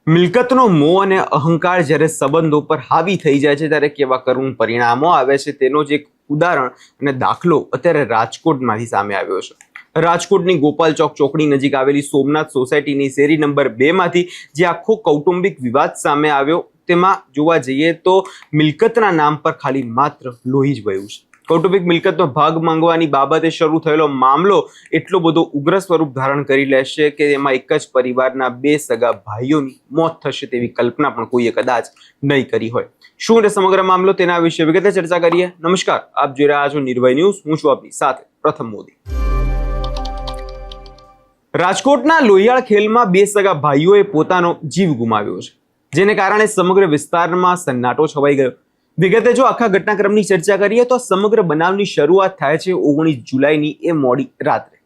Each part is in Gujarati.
મિલકતનો મોહ અને અહંકાર જ્યારે સંબંધો પર હાવી થઈ જાય છે ત્યારે કેવા કરુણ પરિણામો આવે છે તેનો જ એક ઉદાહરણ અને દાખલો અત્યારે રાજકોટમાંથી સામે આવ્યો છે। રાજકોટની ગોપાલ ચોક ચોકડી નજીક આવેલી સોમનાથ સોસાયટીની શેરી નંબર 2 માંથી જે આખો કૌટુંબિક વિવાદ સામે આવ્યો તેમાં જોવા જઈએ તો મિલકતના નામ પર ખાલી માત્ર લોહી જ વહ્યું છે। કૌટુંબિક મિલકતનો ભાગ માંગવાની બાબતે શરૂ થયેલો મામલો એટલો બધો ઉગ્ર સ્વરૂપ ધારણ કરી લેશે કે એમાં એક જ પરિવારના 2 સગા ભાઈઓની મોત થશે તેવી કલ્પના પણ કોઈએ કદાચ નહીં કરી હોય। શું છે સમગ્ર મામલો તેના વિશે વિગતે ચર્ચા કરીએ। નમસ્કાર, આપ જોઈ રહ્યા છો નિર્ભય ન્યૂઝ। હું છું આપની સાથે પ્રથમ મોદી। રાજકોટના લોહિયાળ ખેલમાં 2 સગા ભાઈઓએ પોતાનો જીવ ગુમાવ્યો છે, જેને કારણે સમગ્ર વિસ્તારમાં સન્નાટો છવાઈ ગયો। વિગતે જો આખા ઘટનાક્રમની ચર્ચા કરીએ તો સમગ્ર બનાવની શરૂઆત થાય છે 19 જુલાઈની એ મોડી રાત્રે।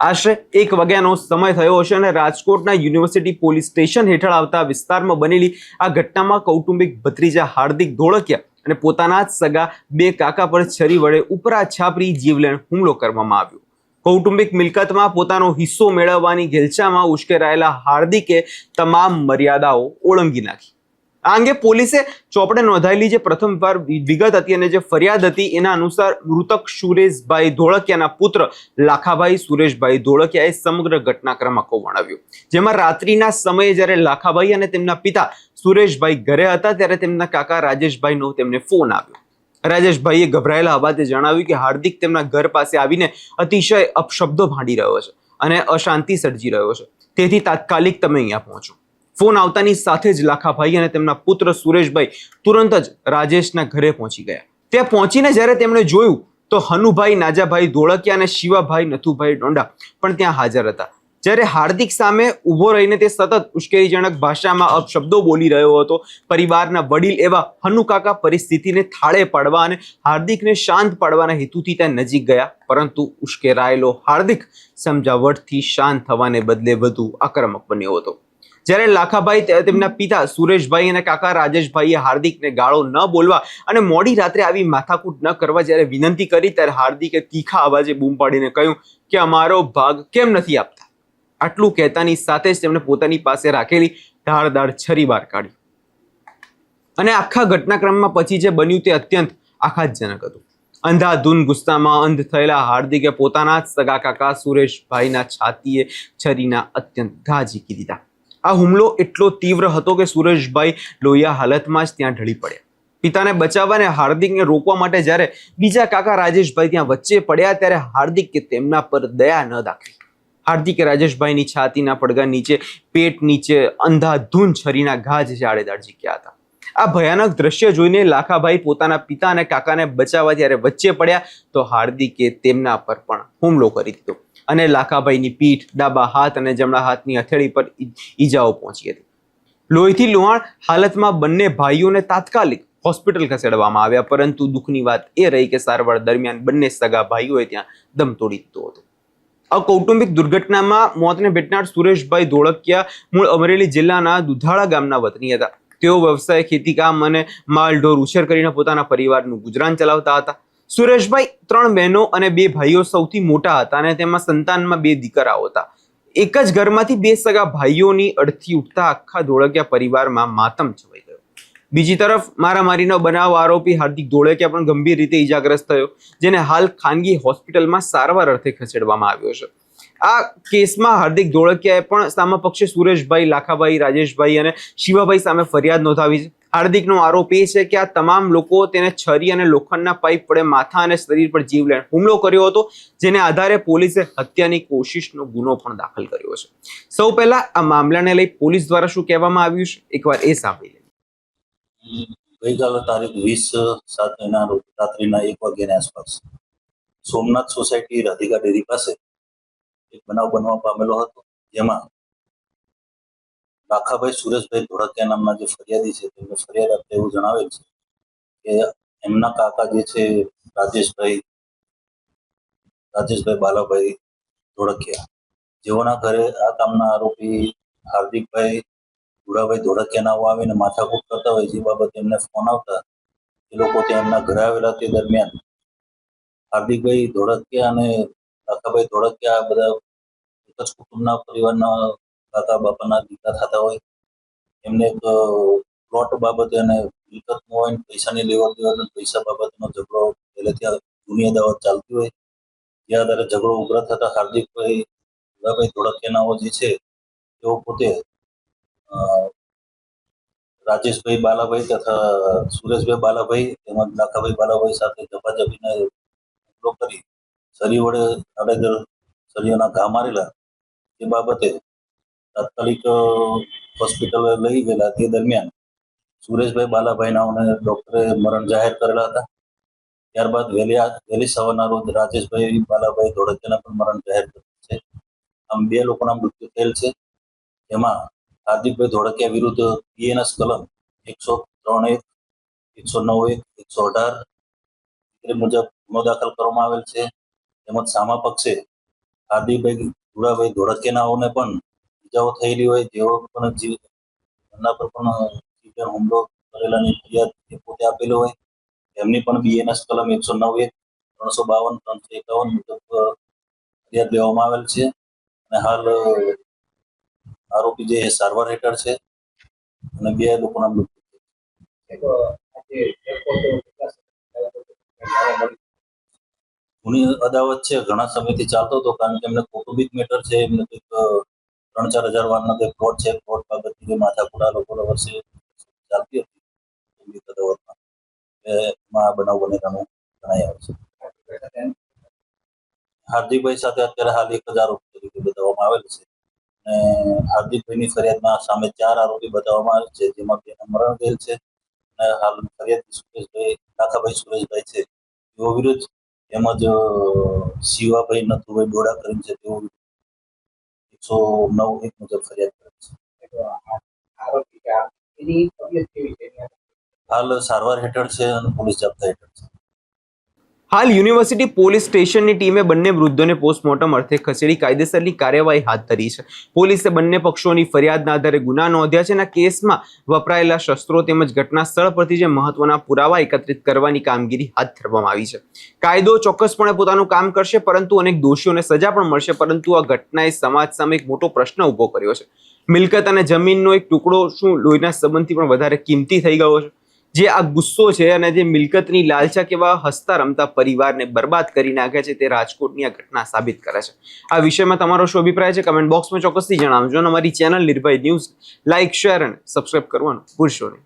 આશરે 1 વાગ્યાનો સમય થયો હશે અને રાજકોટના યુનિવર્સિટી પોલીસ સ્ટેશન હેઠળ આવતા વિસ્તારમાં બનેલી આ ઘટનામાં કૌટુંબિક ભત્રીજા હાર્દિક ધોળકિયા અને પોતાના જ સગા 2 કાકા પર છરી વડે ઉપરા છાપરી જીવલેણ હુમલો કરવામાં આવ્યો। કૌટુંબિક મિલકતમાં પોતાનો હિસ્સો મેળવવાની ઘેલછામાં ઉશ્કેરાયેલા હાર્દિકે તમામ મર્યાદાઓ ઓળંગી નાખી। આ અંગે પોલીસે ચોપડે નોંધાયેલી જે પ્રથમ વાર વિગત હતી અને જે ફરિયાદ હતી એના અનુસાર મૃતક સુરેશભાઈ ધોળકિયાના પુત્ર લાખાભાઈ સુરેશભાઈ ધોળકિયાએ સમગ્ર ઘટનાક્રમ આખો વર્ણવ્યો, જેમાં રાત્રિના સમયે જ્યારે લાખાભાઈ અને તેમના પિતા સુરેશભાઈ ઘરે હતા ત્યારે તેમના કાકા રાજેશભાઈનો તેમને ફોન આવ્યો। રાજેશભાઈએ ગભરાયેલા અવાજે જણાવ્યું કે હાર્દિક તેમના ઘર પાસે આવીને અતિશય અપશબ્દો ભાંડી રહ્યો છે અને અશાંતિ સર્જી રહ્યો છે, તેથી તાત્કાલિક તમે અહીંયા પહોંચો। ફોન આવતાની સાથે જ લાખાભાઈ અને તેમના પુત્ર સુરેશભાઈ તુરંત જ રાજેશના ઘરે પહોંચી ગયા। ત્યાં પહોંચીને જ્યારે તેમણે જોયું તો હનુભાઈ નાજાભાઈ ધોળકિયા અને શિવાભાઈ નથુભાઈ ડોંડા પણ ત્યાં હાજર હતા। જ્યારે હાર્દિક સામે ઊભો રહીને તે સતત ઉશ્કેરણીજનક ભાષામાં અપશબ્દો બોલી રહ્યો હતો। પરિવારના વડીલ એવા હનુકાકા પરિસ્થિતિને થાળે પાડવા અને હાર્દિકને શાંત પાડવાના હેતુથી ત્યાં નજીક ગયા, પરંતુ ઉશ્કેરાયેલો હાર્દિક સમજાવટથી શાંત થવાને બદલે વધુ આક્રમક બન્યો હતો। જ્યારે લાખાભાઈ તેમના પિતા સુરેશભાઈ અને કાકા રાજેશભાઈએ હાર્દિકને ગાળો ન બોલવા અને મોડી રાત્રે આવી માથાકૂટ ન કરવા જ્યારે વિનંતી કરી ત્યારે હાર્દિકે તીખા અવાજે બૂમ પાડીને કહ્યું કે અમારો ભાગ કેમ નથી આપતા। આટલું કહેતાની સાથે જ તેમણે પોતાની પાસે રાખેલી ધારદાર છરી બહાર કાઢી અને આખા ઘટનાક્રમમાં પછી જે બન્યું તે અત્યંત આઘાતજનક હતું। અંધાધૂન ગુસ્સામાં અંધ થયેલા હાર્દિકે પોતાના જ સગા કાકા સુરેશભાઈના છાતીએ છરીના અત્યંત ઘા ઝીકી દીધા। આ હુમલો એટલો તીવ્ર હતો કે સુરેશભાઈ લોહિયા હાલતમાં જ ત્યાં ઢળી પડ્યા। પિતાને બચાવવા અને હાર્દિકને રોકવા માટે જ્યારે બીજા કાકા રાજેશભાઈ ત્યાં વચ્ચે પડ્યા ત્યારે હાર્દિકે તેમના પર દયા ન દાખવી। હાર્દિકે રાજેશભાઈની છાતીના પડઘા નીચે, પેટ નીચે અંધાધૂન છરીના ઘા જ આડેદાડ ઝીક્યા હતા। આ ભયાનક દ્રશ્ય જોઈને લાખાભાઈ પોતાના પિતા અને કાકાને બચાવવા જ્યારે વચ્ચે પડ્યા તો હાર્દિકે તેમના પર પણ હુમલો કરી દીધો અને લાખાભાઈની પીઠ, ડાબા હાથ અને જમણા હાથની હથેળી પર ઈજાઓ પહોંચી હતી। લોહીથી લુહાણ હાલતમાં બંને ભાઈઓને તાત્કાલિક હોસ્પિટલ ખસેડવામાં આવ્યા, પરંતુ દુઃખની વાત એ રહી કે સારવાર દરમિયાન બંને સગા ભાઈઓએ ત્યાં દમ તોડી દીધો હતો। આ કૌટુંબિક દુર્ઘટનામાં મોતને ભેટનાર સુરેશભાઈ ધોળકિયા મૂળ અમરેલી જિલ્લાના દુધાળા ગામના વતની હતા। તેઓ વ્યવસાય, ખેતીકામ અને માલઢોર ઉછેર કરીને પોતાના પરિવારનું ગુજરાન ચલાવતા હતા। સુરેશભાઈ 3 બહેનો અને 2 ભાઈઓ સૌથી મોટા હતા અને તેમાં સંતાનમાં 2 દીકરાઓ હતા। એક જ ઘરમાંથી 2 સગા ભાઈઓની અડથી ઉઠતા આખા ધોળકિયા પરિવારમાં માતમ છવાઈ ગયો। બીજી તરફ મારામારીનો બનાવ આરોપી હાર્દિક ધોળકિયા પણ ગંભીર રીતે ઈજાગ્રસ્ત થયો, જેને હાલ ખાનગી હોસ્પિટલમાં સારવાર અર્થે ખસેડવામાં આવ્યો છે। આ કેસમાં હાર્દિક ધોળકિયાએ પણ સામા પક્ષે સુરેશભાઈ, લાખાભાઈ, રાજેશભાઈ અને શિવાભાઈ સામે ફરિયાદ નોંધાવી છે। હાર્દિકનો આરોપ એ છે કે આ તમામ લોકો તેને છરી અને લોખંડના પાઇપ વડે માથા અને શરીર પર જીવલેણ હુમલો કર્યો હતો, જેને આધારે પોલીસે હત્યાની કોશિશનો ગુનો પણ દાખલ કર્યો છે। સૌ પહેલા આ મામલાને લઈ પોલીસ દ્વારા શું કહેવામાં આવ્યું છે એકવાર એ સાંભળી લઈએ। ગઈકાલે તારીખ 20/7 રોજ રાત્રિના 1 વાગ્યાની આસપાસ સોમનાથ સોસાયટી રાધિકા ડેરી પાસે એક બનાવ બનવા પામેલો હતો, જેમાં લાખાભાઈ સુરેશભાઈ ધોળકિયા નામના જે ફરિયાદી છે તેમને ફરિયાદ આપતા એવું જણાવેલ છે કે એમના કાકા જે છે રાજેશભાઈ બાલાભાઈ ધોળકિયા, જેઓના ઘરે આ કામના આરોપી હાર્દિકભાઈ ગુડાભાઈ ધોળકિયાના આવીને માથાકૂટ કરતા હોય, જે બાબતે એમને ફોન આવતા એ લોકો ત્યાં એમના ઘરે આવેલા। તે દરમિયાન હાર્દિકભાઈ ધોળકિયા અને લાખાભાઈ ધોળકિયા બધા એક જ કુટુંબના પરિવારના કાકા બાપાના દીકરા થતા હોય, એમને એક પ્લોટ બાબતે અને મિલકતનો હોય ને પૈસાની લેવડ દેવડ અને પૈસા બાબતનો ઝઘડો પહેલેથી જૂની અદાવત ચાલતી હોય જે આધારે ઝઘડો ઉગ્ર થતા હાર્દિકભાઈ ભોળાભાઈ ધોળકિયાનાઓ જે છે તેઓ પોતે રાજેશભાઈ બાલાભાઈ તથા સુરેશભાઈ બાલાભાઈ તેમજ લાખાભાઈ બાલાભાઈ સાથે ઝપાઝપીને હુમલો કરી સરી વડે આડેધડ સળિયાના ઘા મારેલા તે બાબતે તાત્કાલિક હોસ્પિટલ લઈ ગયેલા તે દરમિયાન સુરેશભાઈ બાલાભાઈનાઓને ડોક્ટરે મરણ જાહેર કરેલા હતા. ત્યારબાદ વહેલી સવારના રોજ રાજેશભાઈ બાલાભાઈ ધોળકિયાના પણ મરણ જાહેર કરેલ છે. આમ 2 લોકોના મૃત્યુ થયેલ છે. જેમાં હાર્દિકભાઈ ધોળકિયા વિરુદ્ધ બીએનએસ કલમ 103(1), 109(1), 118 મુજબ ગુનો દાખલ કરવામાં આવેલ છે. તેમજ સામા પક્ષે હાર્દિકભાઈ ભુરાભાઈ ધોળકિયાનાઓને પણ ઇજાઓ થયેલી હોય જેઓ પણ એમના પર પણ જીવલેણ હુમલો કરેલાની ફરિયાદ પોતે આપેલી હોય એમની પણ બીએનએસ કલમ 109(1), 352, 351 મુજબ ફરિયાદ લેવામાં આવેલ છે. અને હાલ આરોપી જે સારવાર હેઠળ છે અને 2 લોકોના મૃત્યુ. જૂની અદાવત છે, ઘણા સમયથી ચાલતો હતો કારણ કે એમને કૌટુંબિક મેટર છે. એમને કંઈક 3-4 હજાર વારનો જે પ્લોટ છે, પ્લોટ બાબતની જે માથાકૂટ લોકો વર્ષે ચાલતી હતી કૌટુંબિક અદાવતમાં એમાં આ બનાવ બનેલાનું જણાઈ આવે છે. હાર્દિકભાઈ સાથે અત્યારે હાલ 1 જ આરોપી તરીકે બતાવવામાં આવેલ છે અને હાર્દિકભાઈની ફરિયાદમાં સામે 4 આરોપી બતાવવામાં આવે છે જેમાં 2 મરણ ગયેલ છે અને હાલ ફરિયાદી સુરેશભાઈ લાખાભાઈ સુરેશભાઈ છે તેઓ વિરુદ્ધ તેમજ શિવાભાઈ નથુભાઈ ડોડા કરીને છે તેઓ 109(1) મુજબ ફરિયાદ કરેલ છે. હાલ સારવાર હેઠળ છે અને પોલીસ જપ્ત હેઠળ છે. હાલ યુનિવર્સિટી પોલીસ સ્ટેશનની ટીમે બંને મૃતદેહોને પોસ્ટમોર્ટમ અર્થે ખસેડી કાયદેસરની કાર્યવાહી હાથ ધરી છે. પોલીસે બંને પક્ષોની ફરિયાદના આધારે ગુના નોંધ્યા છે અને કેસમાં વપરાયેલા શસ્ત્રો તેમજ ઘટના સ્થળ પરથી જે મહત્વના પુરાવા એકત્રિત કરવાની કામગીરી હાથ ધરવામાં આવી છે. કાયદો ચોક્કસપણે પોતાનું કામ કરશે પરંતુ અનેક દોષીઓને સજા પણ મળશે, પરંતુ આ ઘટનાએ સમાજ સામે એક મોટો પ્રશ્ન ઊભો કર્યો છે. મિલકત અને જમીનનો એક ટુકડો શું લોહીના સંબંધથી પણ વધારે કિંમતી થઈ ગયો છે? જે આ ગુસ્સો છે અને જે મિલકતની લાલચા કેવા હસતા રમતા પરિવારને બરબાદ કરી નાખે છે તે રાજકોટની આ ઘટના સાબિત કરે છે. આ વિષયમાં તમારો શું અભિપ્રાય છે? કમેન્ટ બોક્સમાં ચોક્કસથી જણાવજો અને અમારી ચેનલ નિર્ભય ન્યૂઝ લાઇક, શેર અને સબસ્ક્રાઇબ કરવાનું ભૂલશો નહીં.